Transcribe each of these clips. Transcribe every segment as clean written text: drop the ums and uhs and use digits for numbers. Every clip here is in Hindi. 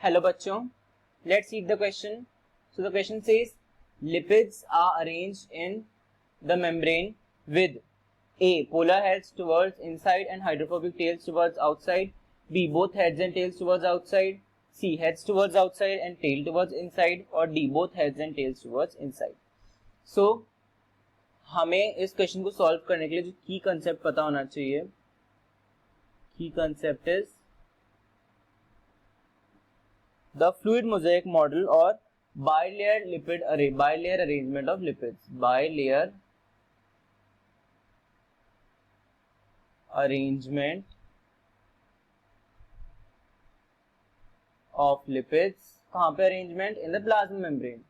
Hello बच्चों, let's read the question. So the question says lipids are arranged in the membrane with A. Polar heads towards inside and hydrophobic tails towards outside. B. Both heads and tails towards outside. C. Heads towards outside and tail towards inside. Or D. Both heads and tails towards inside. So हमें इस क्वेश्चन को सॉल्व करने के लिए जो की कंसेप्ट पता होना चाहिए. की concept is the fluid mosaic model or bilayer lipid array, bilayer arrangement of lipids, bilayer arrangement of lipids. कहाँ पे arrangement? In the plasma membrane.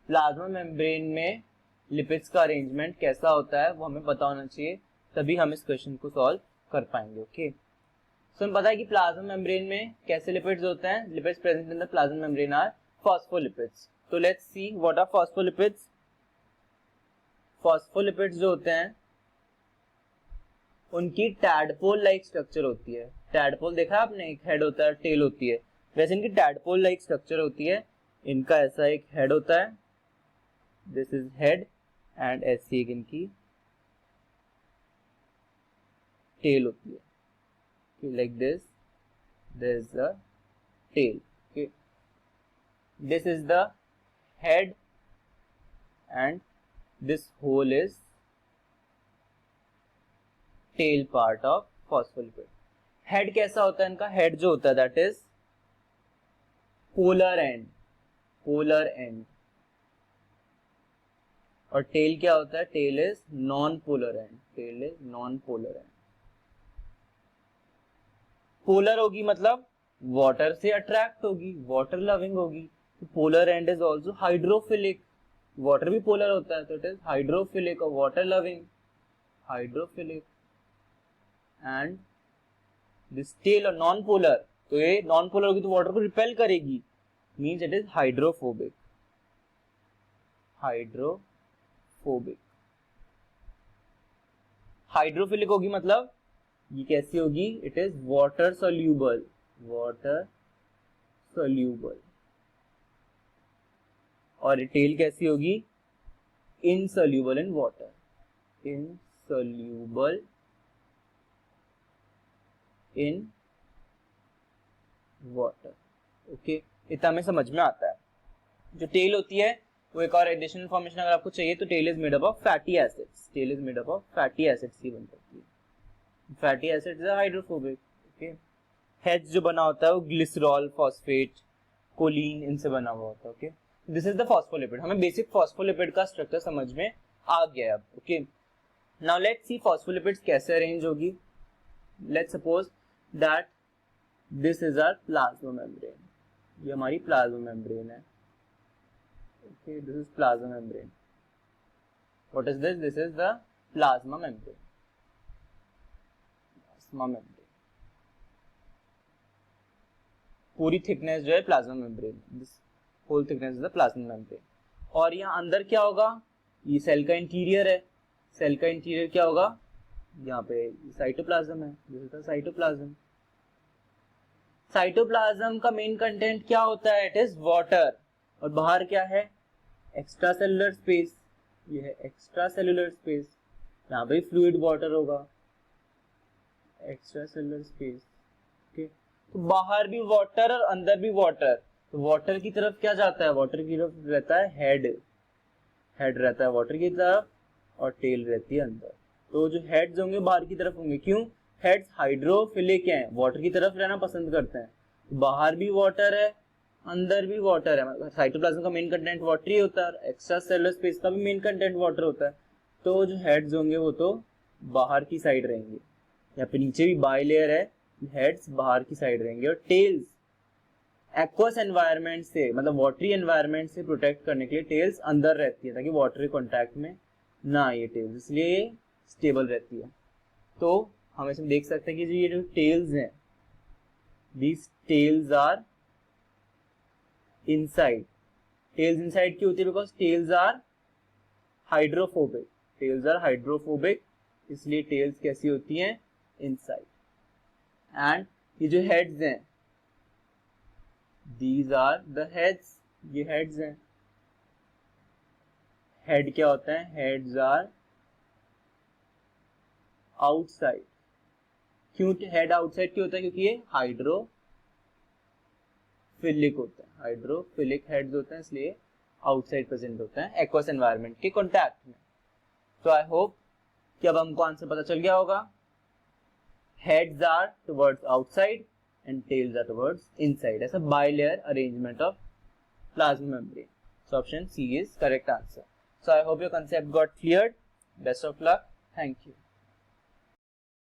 Plasma membrane में लिपिड्स का अरेंजमेंट कैसा होता है वो हमें पता होना चाहिए, तभी हम इस क्वेश्चन को सॉल्व कर पाएंगे. ओके, सो हमें पता है कि प्लाज्मा मेम्ब्रेन में कैसे लिपिड्स होते हैं. Lipids present in the plasma membrane are phospholipids. तो let's see what are phospholipids. Phospholipids जो होते हैं उनकी टैडपोल लाइक स्ट्रक्चर होती है. टैडपोल देखा है आपने, एक हेड होता है, टेल होती है, वैसे इनकी टैडपोल लाइक स्ट्रक्चर होती है. इनका ऐसा एक हेड होता है, दिस इज हेड, एंड ऐसी एक इनकी टेल होती है. Like this, there is the tail. Okay, this is the head and this whole is tail part of phospholipid. Head कैसा होता है इनका? head जो होता है that is polar end, polar end. और tail क्या होता है? tail is non-polar end, tail is non-polar end. Polar होगी मतलब वाटर से अट्रैक्ट होगी, वाटर लविंग होगी. Polar end is also hydrophilic. Water भी पोलर होता है तो इट इज हाइड्रोफिलिक और water loving, hydrophilic. And this tail और नॉन पोलर, तो ये नॉन पोलर होगी तो वाटर को रिपेल करेगी, means it is hydrophobic. Hydrophobic. Hydrophilic होगी मतलब ये कैसी होगी? It is water soluble, water soluble. और टेल कैसी होगी? Insoluble in water, insoluble in water. Okay, इतना हमें समझ में आता है. जो टेल होती है वो एक और एडिशनल इन्फॉर्मेशन अगर आपको चाहिए तो tail is made up of fatty acids. Tail is made up of fatty acids की बन सकती है. Fatty acids are hydrophobic. Okay, heads जो बना होता है वो ग्लिसरॉल, फॉस्फेट, कोलिन, इनसे बना हुआ होता है. Okay, this is the phospholipid. हमें बेसिक फॉस्फोलिपिड का स्ट्रक्चर समझ में आ गया अब. Okay, now let's see phospholipids कैसे अरेंज होगी. Let's suppose that this is our plasma membrane. ये हमारी प्लाज्मा मेम्ब्रेन है. Okay, this is plasma membrane. What is this? This is the plasma membrane. Membrane पूरी थिकनेस जो है plasma membrane, this whole thickness is the plasma membrane. और यहाँ अंदर क्या होगा? ये सेल का इंटीरियर है. सेल का इंटीरियर क्या होगा? यहाँ पे साइटोप्लाज्म है, this is the cytoplasm. Cytoplasm का मेन कंटेंट क्या होता है? It is water. और बाहर क्या है? Extra cellular space. ये है एक्स्ट्रा सेलुलर स्पेस. यहाँ पे फ्लूइड वाटर होगा, एक्स्ट्रा सेलुलर स्पेस. ओके, तो बाहर भी वाटर और अंदर भी वाटर. तो वाटर की तरफ क्या जाता है? वाटर की तरफ रहता है हेड. हेड रहता है वाटर की तरफ और टेल रहती है अंदर. तो जो हेड्स होंगे बाहर की तरफ होंगे. क्यों? हेड्स हाइड्रोफिलिक हैं, वाटर की तरफ रहना पसंद करते हैं. बाहर भी वाटर है, अंदर भी वाटर है. साइटोप्लाज्म का मेन कंटेंट वाटर ही होता है, एक्स्ट्रा सेलुलर स्पेस का भी मेन कंटेंट वाटर होता है. तो जो हेड्स होंगे वो तो बाहर की साइड रहेंगे. यहाँ पे नीचे भी बाइलेयर है, हेड्स बाहर की साइड रहेंगे. और टेल्स एक्वस एनवायरनमेंट से, मतलब वाटरी एनवायरनमेंट से प्रोटेक्ट करने के लिए टेल्स अंदर रहती है ताकि वाटर के कॉन्टैक्ट में ना आए टेल्स, इसलिए स्टेबल रहती है. तो हम इसमें देख सकते हैं कि ये जो टेल्स हैं, these tails are inside. Tails inside क्यों होती है? Because tails are hydrophobic. Tails are hydrophobic, इसलिए टेल्स कैसी होती हैं? इनसाइड. एंड ये जो हेड्स हैं दीज आर द हेड्स, ये हेड्स हैं। हेड क्या होता है? Heads are outside. क्यों हेड आउटसाइड क्यों होता है? क्योंकि ये हाइड्रोफिलिक होता है, हाइड्रोफिलिक हेड्स होते हैं, इसलिए आउटसाइड प्रेजेंट होता है एक्वस एनवायरनमेंट के कॉन्टैक्ट में। तो आई होप कि अब हमको आंसर पता चल गया होगा। Heads are towards outside and tails are towards inside, ऐसा bilayer arrangement of plasma membrane. So option C is correct answer. So I hope your concept got cleared. Best of luck. Thank you.